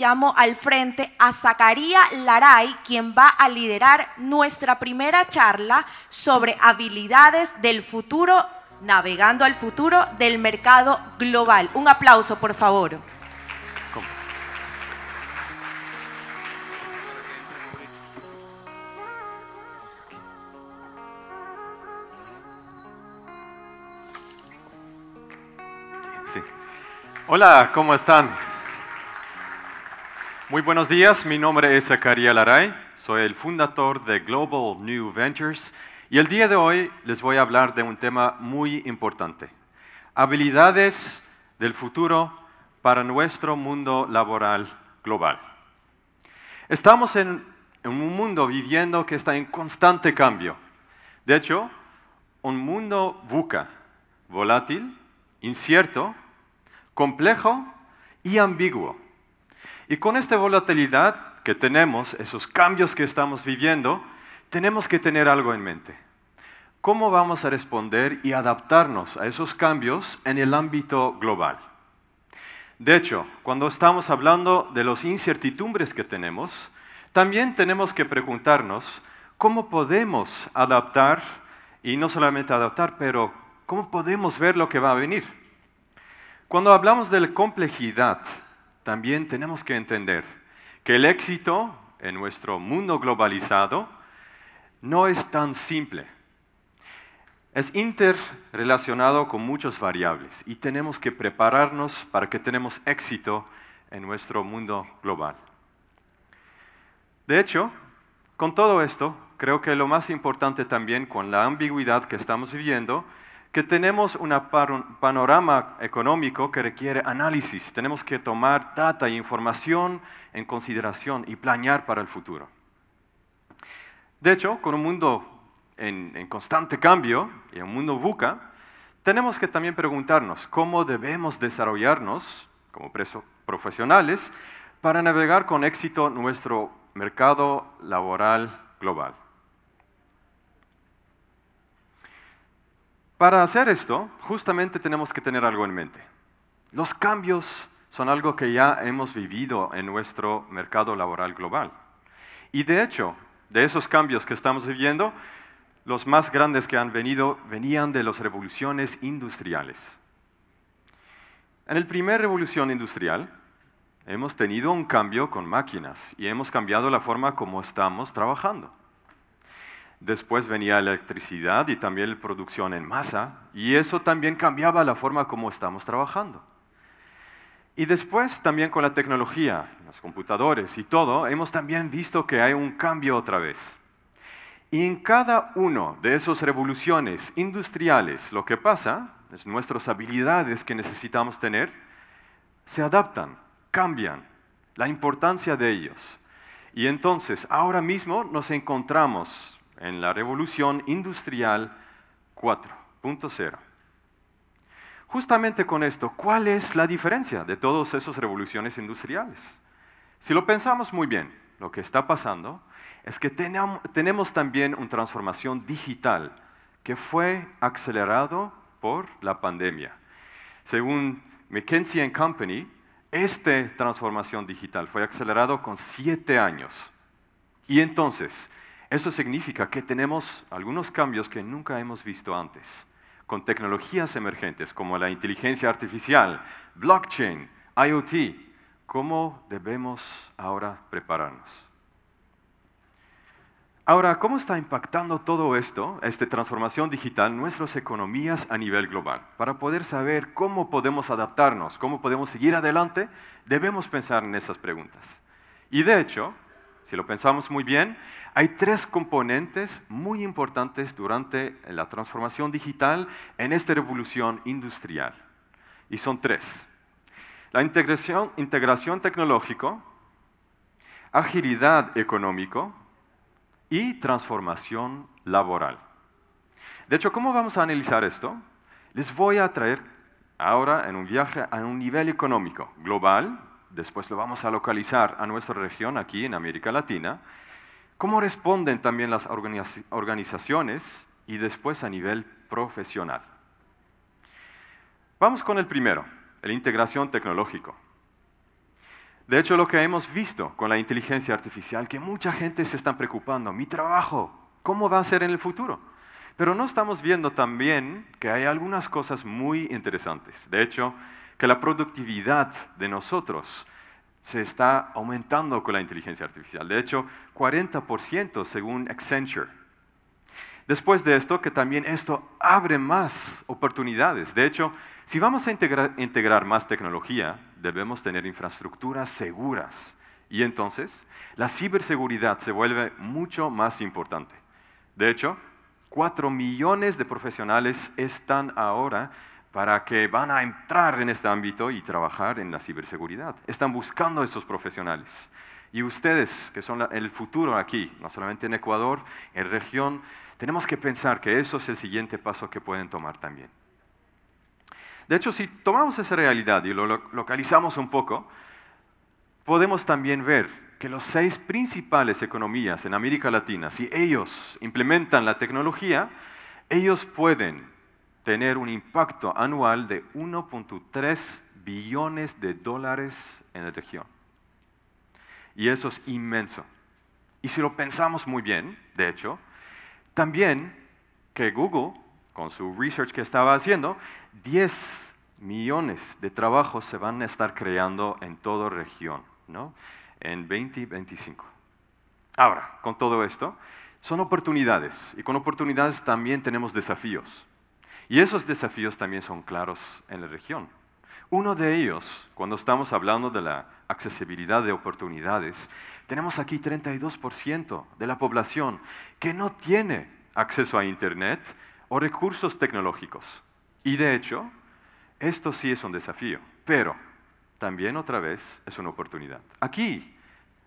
llamo al frente a Zacarías Laray, quien va a liderar nuestra primera charla sobre habilidades del futuro, navegando al futuro del mercado global. Un aplauso, por favor. Sí. Hola, ¿cómo están? Muy buenos días, mi nombre es Zacarías Laray, soy el fundador de Global New Ventures y el día de hoy les voy a hablar de un tema muy importante, habilidades del futuro para nuestro mundo laboral global. Estamos en un mundo viviendo que está en constante cambio. De hecho, un mundo VUCA, volátil, incierto, complejo y ambiguo. Y con esta volatilidad que tenemos, esos cambios que estamos viviendo, tenemos que tener algo en mente. ¿Cómo vamos a responder y adaptarnos a esos cambios en el ámbito global? De hecho, cuando estamos hablando de las incertidumbres que tenemos, también tenemos que preguntarnos cómo podemos adaptar, y no solamente adaptar, pero cómo podemos ver lo que va a venir. Cuando hablamos de la complejidad, también tenemos que entender que el éxito en nuestro mundo globalizado no es tan simple. Es interrelacionado con muchas variables y tenemos que prepararnos para que tengamos éxito en nuestro mundo global. De hecho, con todo esto, creo que lo más importante también con la ambigüedad que estamos viviendo, que tenemos un panorama económico que requiere análisis. Tenemos que tomar data e información en consideración y planear para el futuro. De hecho, con un mundo en constante cambio y un mundo VUCA, tenemos que también preguntarnos cómo debemos desarrollarnos como profesionales para navegar con éxito nuestro mercado laboral global. Para hacer esto, justamente tenemos que tener algo en mente. Los cambios son algo que ya hemos vivido en nuestro mercado laboral global. Y de hecho, de esos cambios que estamos viviendo, los más grandes que han venido venían de las revoluciones industriales. En la primera revolución industrial, hemos tenido un cambio con máquinas y hemos cambiado la forma como estamos trabajando. Después venía la electricidad y también la producción en masa, y eso también cambiaba la forma como estamos trabajando. Y después también con la tecnología, los computadores y todo, hemos también visto que hay un cambio otra vez. Y en cada una de esas revoluciones industriales, lo que pasa es nuestras habilidades que necesitamos tener se adaptan, cambian, la importancia de ellos. Y entonces, ahora mismo nos encontramos en la revolución industrial 4.0. Justamente con esto, ¿cuál es la diferencia de todas esas revoluciones industriales? Si lo pensamos muy bien, lo que está pasando es que tenemos también una transformación digital que fue acelerado por la pandemia. Según McKinsey & Company, esta transformación digital fue acelerado con 7 años. Y entonces, eso significa que tenemos algunos cambios que nunca hemos visto antes, con tecnologías emergentes como la inteligencia artificial, blockchain, IoT. ¿Cómo debemos ahora prepararnos? Ahora, ¿cómo está impactando todo esto, esta transformación digital, nuestras economías a nivel global? Para poder saber cómo podemos adaptarnos, cómo podemos seguir adelante, debemos pensar en esas preguntas. Y de hecho, si lo pensamos muy bien, hay 3 componentes muy importantes durante la transformación digital en esta revolución industrial. Y son 3. La integración tecnológica, agilidad económica y transformación laboral. De hecho, ¿cómo vamos a analizar esto? Les voy a traer ahora en un viaje a un nivel económico global, después lo vamos a localizar a nuestra región aquí en América Latina, cómo responden también las organizaciones y después a nivel profesional. Vamos con el primero, la integración tecnológica. De hecho, lo que hemos visto con la inteligencia artificial, que mucha gente se está preocupando, mi trabajo, ¿cómo va a ser en el futuro? Pero no estamos viendo también que hay algunas cosas muy interesantes. De hecho, que la productividad de nosotros se está aumentando con la inteligencia artificial. De hecho, 40% según Accenture. Después de esto, que también esto abre más oportunidades. De hecho, si vamos a integrar más tecnología, debemos tener infraestructuras seguras. Y entonces, la ciberseguridad se vuelve mucho más importante. De hecho, 4 millones de profesionales están ahora para que van a entrar en este ámbito y trabajar en la ciberseguridad. Están buscando a esos profesionales. Y ustedes, que son el futuro aquí, no solamente en Ecuador, en región, tenemos que pensar que eso es el siguiente paso que pueden tomar también. De hecho, si tomamos esa realidad y lo localizamos un poco, podemos también ver que los 6 principales economías en América Latina, si ellos implementan la tecnología, ellos pueden tener un impacto anual de 1.3 billones de dólares en la región. Y eso es inmenso. Y si lo pensamos muy bien, de hecho, también que Google, con su research que estaba haciendo, 10 millones de trabajos se van a estar creando en toda región, ¿no? En 2025. Ahora, con todo esto, son oportunidades. Y con oportunidades también tenemos desafíos. Y esos desafíos también son claros en la región. Uno de ellos, cuando estamos hablando de la accesibilidad de oportunidades, tenemos aquí 32% de la población que no tiene acceso a Internet o recursos tecnológicos. Y de hecho, esto sí es un desafío, pero también otra vez es una oportunidad. Aquí,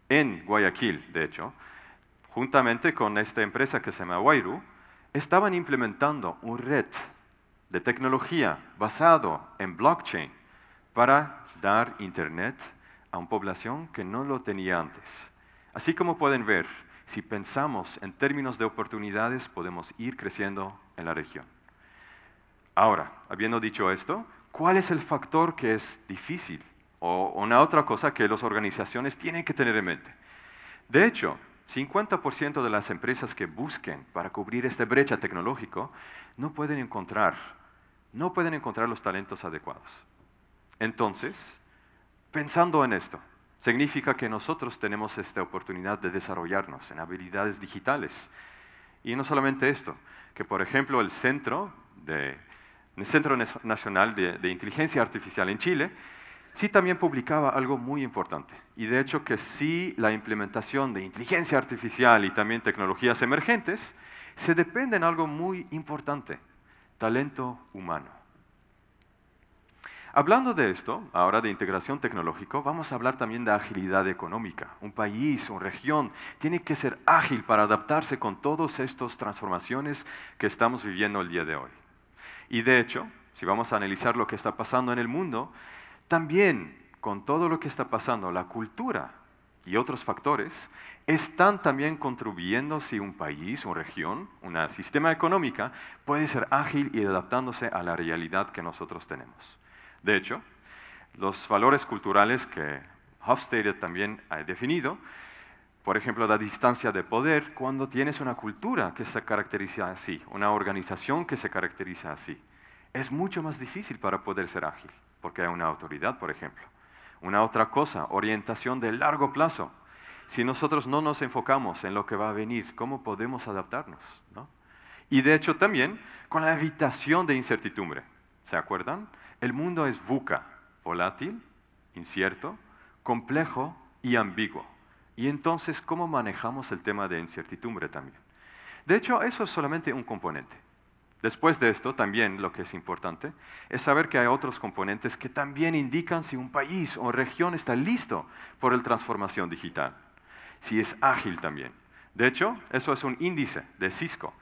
en Guayaquil, de hecho, juntamente con esta empresa que se llama Wairu, estaban implementando una red de tecnología basado en blockchain para dar Internet a una población que no lo tenía antes. Así como pueden ver, si pensamos en términos de oportunidades, podemos ir creciendo en la región. Ahora, habiendo dicho esto, ¿cuál es el factor que es difícil? O una otra cosa que las organizaciones tienen que tener en mente. De hecho, 50% de las empresas que busquen para cubrir esta brecha tecnológica no pueden encontrar los talentos adecuados. Entonces, pensando en esto, significa que nosotros tenemos esta oportunidad de desarrollarnos en habilidades digitales. Y no solamente esto, que por ejemplo el Centro Nacional de Inteligencia Artificial en Chile, sí también publicaba algo muy importante. Y de hecho que sí la implementación de inteligencia artificial y también tecnologías emergentes se depende en algo muy importante, talento humano. Hablando de esto, ahora de integración tecnológica, vamos a hablar también de agilidad económica. Un país, una región, tiene que ser ágil para adaptarse con todas estas transformaciones que estamos viviendo el día de hoy. Y de hecho, si vamos a analizar lo que está pasando en el mundo, también con todo lo que está pasando, la cultura y otros factores están también contribuyendo si un país, una región, un sistema económico puede ser ágil y adaptándose a la realidad que nosotros tenemos. De hecho, los valores culturales que Hofstede también ha definido, por ejemplo, la distancia de poder, cuando tienes una cultura que se caracteriza así, una organización que se caracteriza así, es mucho más difícil para poder ser ágil, porque hay una autoridad, por ejemplo. Una otra cosa, orientación de largo plazo. Si nosotros no nos enfocamos en lo que va a venir, ¿cómo podemos adaptarnos? ¿No? Y de hecho también con la evitación de incertidumbre. ¿Se acuerdan? El mundo es VUCA, volátil, incierto, complejo y ambiguo. Y entonces, ¿cómo manejamos el tema de incertidumbre también? De hecho, eso es solamente un componente. Después de esto, también lo que es importante es saber que hay otros componentes que también indican si un país o región está listo por la transformación digital, si es ágil también. De hecho, eso es un índice de Cisco,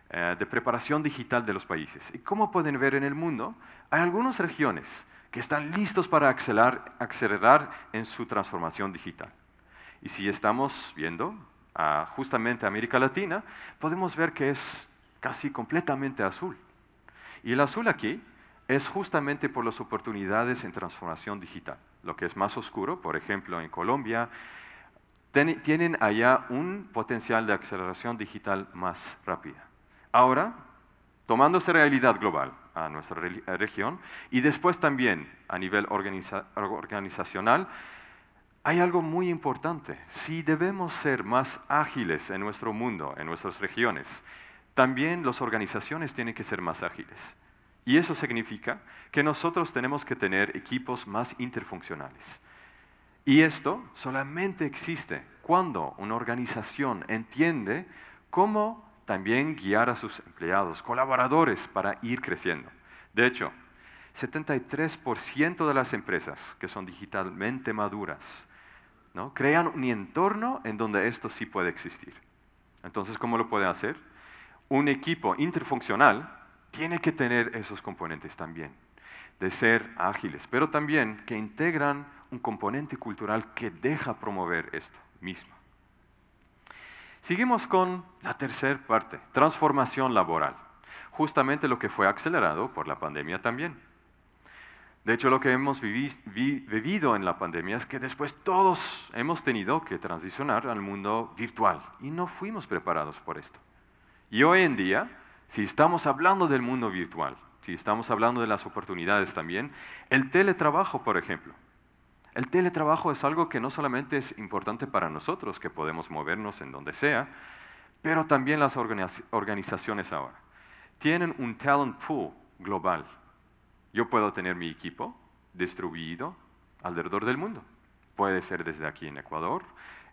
de preparación digital de los países. Y como pueden ver en el mundo, hay algunas regiones que están listos para acelerar en su transformación digital. Y si estamos viendo justamente América Latina, podemos ver que es casi completamente azul. Y el azul aquí es justamente por las oportunidades en transformación digital. lo que es más oscuro, por ejemplo en Colombia, tienen allá un potencial de aceleración digital más rápida. Ahora, tomando esa realidad global a nuestra región y después también a nivel organizacional, hay algo muy importante. Si debemos ser más ágiles en nuestro mundo, en nuestras regiones, también las organizaciones tienen que ser más ágiles. Y eso significa que nosotros tenemos que tener equipos más interfuncionales. Y esto solamente existe cuando una organización entiende cómo también guiar a sus empleados, colaboradores, para ir creciendo. De hecho, 73% de las empresas que son digitalmente maduras, ¿no?, crean un entorno en donde esto sí puede existir. Entonces, ¿cómo lo pueden hacer? Un equipo interfuncional tiene que tener esos componentes también, de ser ágiles, pero también que integran un componente cultural que deja promover esto mismo. Seguimos con la tercera parte, transformación laboral, justamente lo que fue acelerado por la pandemia también. De hecho, lo que hemos vivido en la pandemia es que después todos hemos tenido que transicionar al mundo virtual y no fuimos preparados por esto. Y hoy en día, si estamos hablando del mundo virtual, si estamos hablando de las oportunidades también, el teletrabajo, por ejemplo. El teletrabajo es algo que no solamente es importante para nosotros, que podemos movernos en donde sea, pero también las organizaciones ahora tienen un talent pool global. Yo puedo tener mi equipo distribuido alrededor del mundo. Puede ser desde aquí en Ecuador,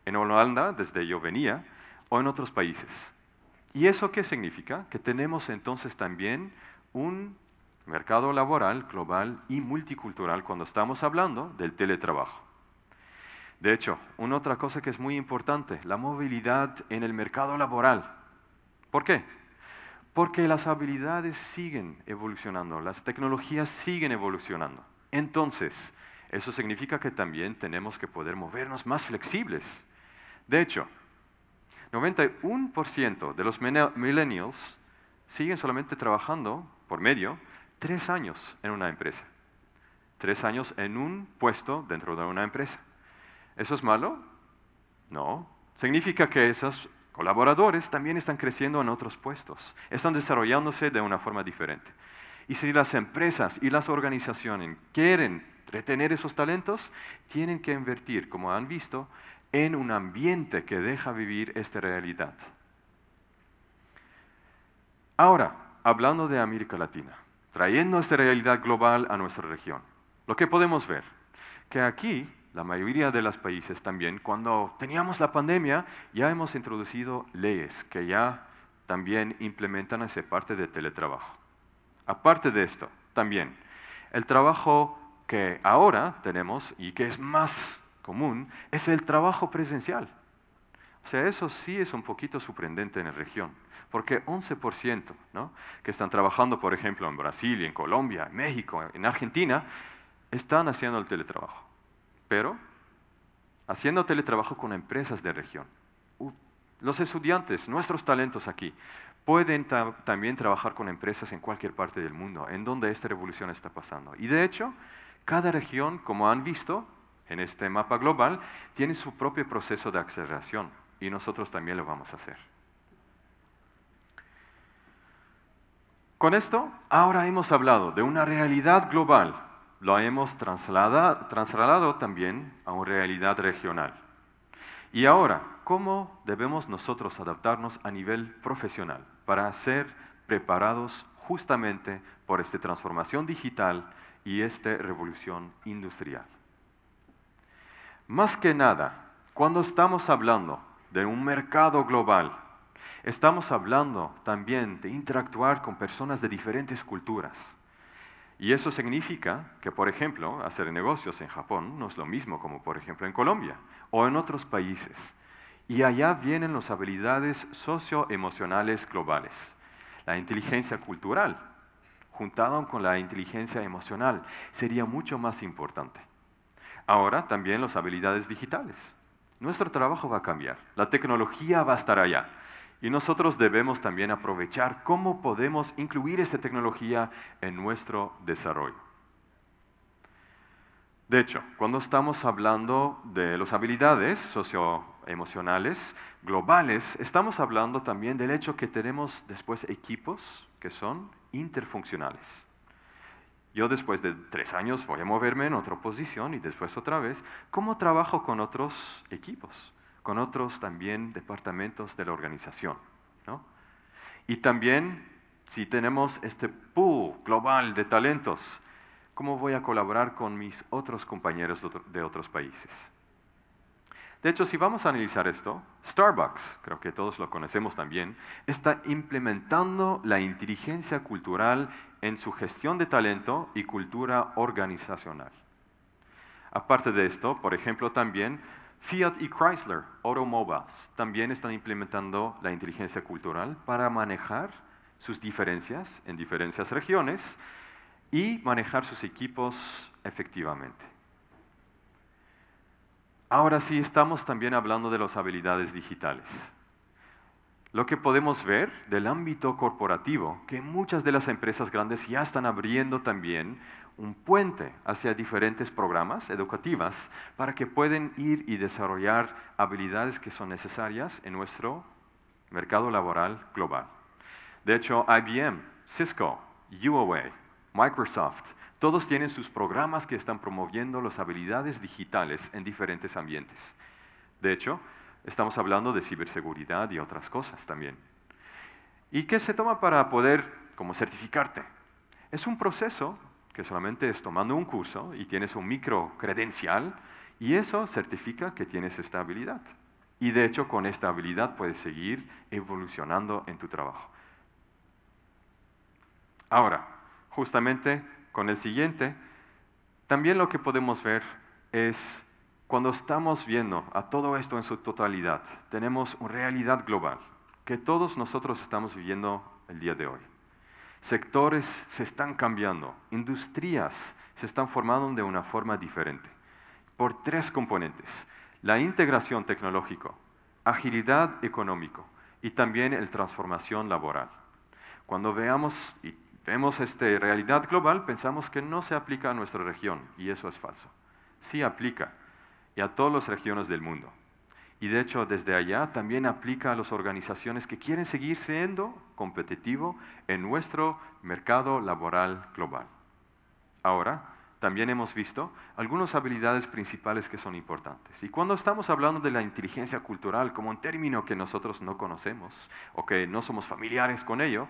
en Holanda, desde yo venía, o en otros países. ¿Y eso qué significa? Que tenemos entonces también un mercado laboral global y multicultural cuando estamos hablando del teletrabajo. De hecho, una otra cosa que es muy importante, la movilidad en el mercado laboral. ¿Por qué? Porque las habilidades siguen evolucionando, las tecnologías siguen evolucionando. Entonces, eso significa que también tenemos que poder movernos más flexibles. De hecho, 91% de los millennials siguen solamente trabajando por medio 3 años en una empresa. 3 años en un puesto dentro de una empresa. ¿Eso es malo? No. Significa que esos colaboradores también están creciendo en otros puestos, están desarrollándose de una forma diferente. Y si las empresas y las organizaciones quieren retener esos talentos, tienen que invertir, como han visto, en un ambiente que deja vivir esta realidad. Ahora, hablando de América Latina, trayendo esta realidad global a nuestra región, lo que podemos ver, que aquí la mayoría de los países también, cuando teníamos la pandemia, ya hemos introducido leyes que ya también implementan esa parte de teletrabajo. Aparte de esto, también, el trabajo que ahora tenemos y que es más común es el trabajo presencial. O sea, eso sí es un poquito sorprendente en la región, porque 11%, ¿no?, que están trabajando, por ejemplo, en Brasil, en Colombia, en México, en Argentina, están haciendo el teletrabajo. Pero haciendo teletrabajo con empresas de región. Los estudiantes, nuestros talentos aquí, pueden también trabajar con empresas en cualquier parte del mundo, en donde esta revolución está pasando. Y de hecho, cada región, como han visto en este mapa global, tiene su propio proceso de aceleración, y nosotros también lo vamos a hacer. Con esto, ahora hemos hablado de una realidad global. Lo hemos trasladado también a una realidad regional. Y ahora, ¿cómo debemos nosotros adaptarnos a nivel profesional para ser preparados justamente por esta transformación digital y esta revolución industrial? Más que nada, cuando estamos hablando de un mercado global, estamos hablando también de interactuar con personas de diferentes culturas. Y eso significa que, por ejemplo, hacer negocios en Japón no es lo mismo como, por ejemplo, en Colombia o en otros países. Y allá vienen las habilidades socioemocionales globales. La inteligencia cultural, juntado con la inteligencia emocional, sería mucho más importante. Ahora también las habilidades digitales. Nuestro trabajo va a cambiar, la tecnología va a estar allá. Y nosotros debemos también aprovechar cómo podemos incluir esta tecnología en nuestro desarrollo. De hecho, cuando estamos hablando de las habilidades socioemocionales globales, estamos hablando también del hecho que tenemos después equipos que son interfuncionales. Yo después de 3 años voy a moverme en otra posición y después otra vez. ¿Cómo trabajo con otros equipos? Con otros también departamentos de la organización, ¿no? Y también, si tenemos este pool global de talentos, ¿cómo voy a colaborar con mis otros compañeros de otros países? De hecho, si vamos a analizar esto, Starbucks, creo que todos lo conocemos también, está implementando la inteligencia cultural en su gestión de talento y cultura organizacional. Aparte de esto, por ejemplo, también Fiat y Chrysler Automobiles también están implementando la inteligencia cultural para manejar sus diferencias en diferentes regiones y manejar sus equipos efectivamente. Ahora sí, estamos también hablando de las habilidades digitales. Lo que podemos ver del ámbito corporativo, que muchas de las empresas grandes ya están abriendo también un puente hacia diferentes programas educativas para que puedan ir y desarrollar habilidades que son necesarias en nuestro mercado laboral global. De hecho, IBM, Cisco, UOA, Microsoft, todos tienen sus programas que están promoviendo las habilidades digitales en diferentes ambientes. De hecho, estamos hablando de ciberseguridad y otras cosas también. ¿Y qué se toma para poder como certificarte? Es un proceso que solamente es tomando un curso y tienes un micro credencial y eso certifica que tienes esta habilidad. Y de hecho, con esta habilidad puedes seguir evolucionando en tu trabajo. Ahora, justamente con el siguiente, también lo que podemos ver es cuando estamos viendo a todo esto en su totalidad, tenemos una realidad global que todos nosotros estamos viviendo el día de hoy. Sectores se están cambiando, industrias se están formando de una forma diferente, por 3 componentes: la integración tecnológica, agilidad económica y también la transformación laboral. Cuando vemos esta realidad global, pensamos que no se aplica a nuestra región, y eso es falso. Sí aplica, y a todas las regiones del mundo. Y de hecho, desde allá también aplica a las organizaciones que quieren seguir siendo competitivos en nuestro mercado laboral global. Ahora, también hemos visto algunas habilidades principales que son importantes. Y cuando estamos hablando de la inteligencia cultural como un término que nosotros no conocemos o que no somos familiares con ello,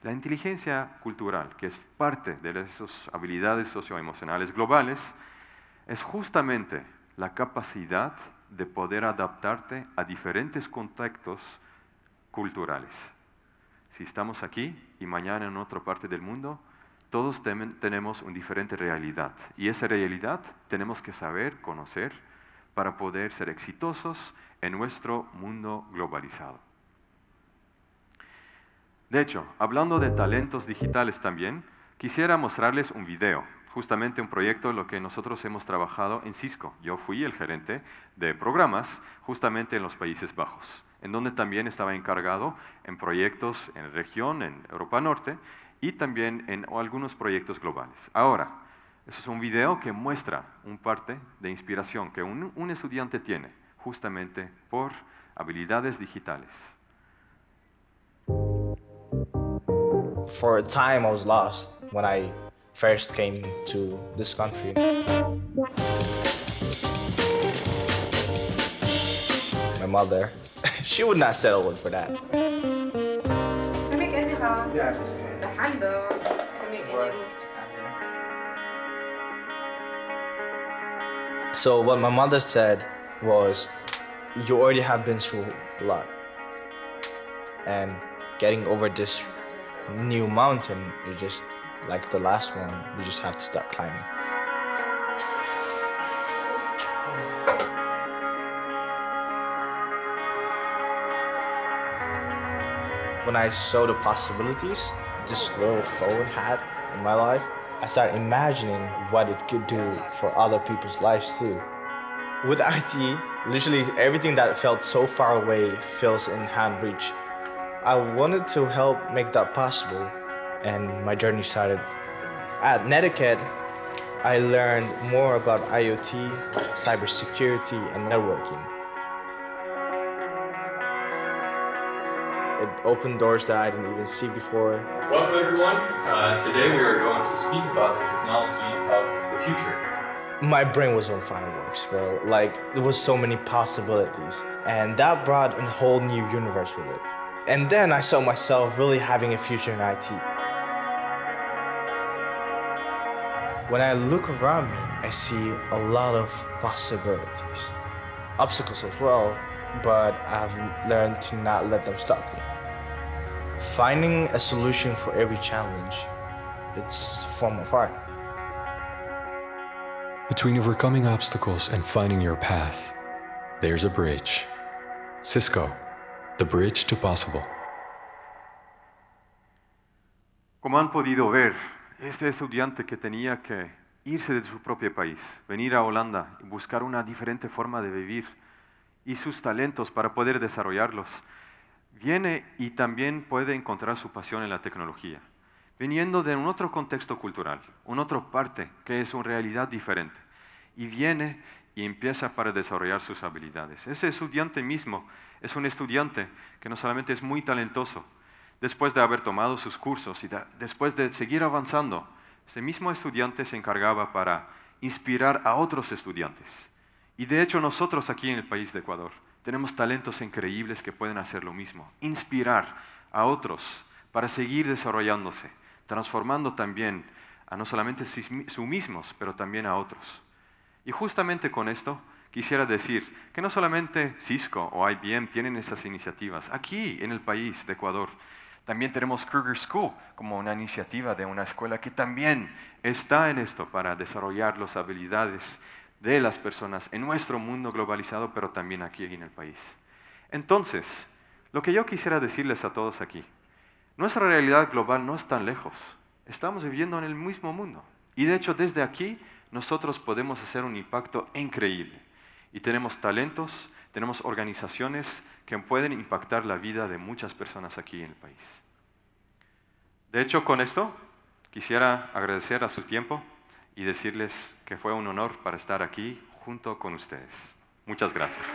la inteligencia cultural, que es parte de esas habilidades socioemocionales globales, es justamente la capacidad de poder adaptarte a diferentes contextos culturales. Si estamos aquí y mañana en otra parte del mundo, todos tenemos una diferente realidad. Y esa realidad tenemos que saber, conocer, para poder ser exitosos en nuestro mundo globalizado. De hecho, hablando de talentos digitales también, quisiera mostrarles un video, justamente un proyecto en lo que nosotros hemos trabajado en Cisco. Yo fui el gerente de programas justamente en los Países Bajos, en donde también estaba encargado en proyectos en la región, en Europa Norte, y también en algunos proyectos globales. Ahora, eso es un video que muestra una parte de inspiración que un estudiante tiene, justamente por habilidades digitales. For a time, I was lost when I first came to this country. My mother, she would not settle for that. So what my mother said was, you already have been through a lot. And getting over this new mountain, you just, like the last one, you just have to start climbing. When I saw the possibilities this little phone had in my life, I started imagining what it could do for other people's lives too. With IT, literally everything that felt so far away feels in hand reach. I wanted to help make that possible, and my journey started. At Netiquette, I learned more about IoT, cybersecurity, and networking. It opened doors that I didn't even see before. Welcome everyone. Today we are going to speak about the technology of the future. My brain was on fireworks, bro. Like, there was so many possibilities. And that brought a whole new universe with it. And then I saw myself really having a future in IT. When I look around me, I see a lot of possibilities. Obstacles as well, but I've learned to not let them stop me. Finding a solution for every challenge, it's a form of art. Between overcoming obstacles and finding your path, there's a bridge. Cisco, the bridge to possible. Como han podido ver, este estudiante que tenía que irse de su propio país, venir a Holanda y buscar una diferente forma de vivir y sus talentos para poder desarrollarlos, viene y también puede encontrar su pasión en la tecnología, viniendo de un otro contexto cultural, una otra parte que es una realidad diferente, y viene y empieza para desarrollar sus habilidades. Ese estudiante mismo es un estudiante que no solamente es muy talentoso, después de haber tomado sus cursos y después de seguir avanzando, ese mismo estudiante se encargaba para inspirar a otros estudiantes. Y de hecho nosotros aquí en el país de Ecuador tenemos talentos increíbles que pueden hacer lo mismo, inspirar a otros para seguir desarrollándose, transformando también a no solamente sí mismos, pero también a otros. Y justamente con esto quisiera decir que no solamente Cisco o IBM tienen esas iniciativas. Aquí en el país de Ecuador también tenemos Kruger School como una iniciativa de una escuela que también está en esto para desarrollar las habilidades de las personas en nuestro mundo globalizado, pero también aquí en el país. Entonces, lo que yo quisiera decirles a todos aquí, nuestra realidad global no es tan lejos. Estamos viviendo en el mismo mundo. Y de hecho, desde aquí, nosotros podemos hacer un impacto increíble. Y tenemos talentos, tenemos organizaciones que pueden impactar la vida de muchas personas aquí en el país. De hecho, con esto, quisiera agradecer a su tiempo y decirles que fue un honor para estar aquí junto con ustedes. Muchas gracias.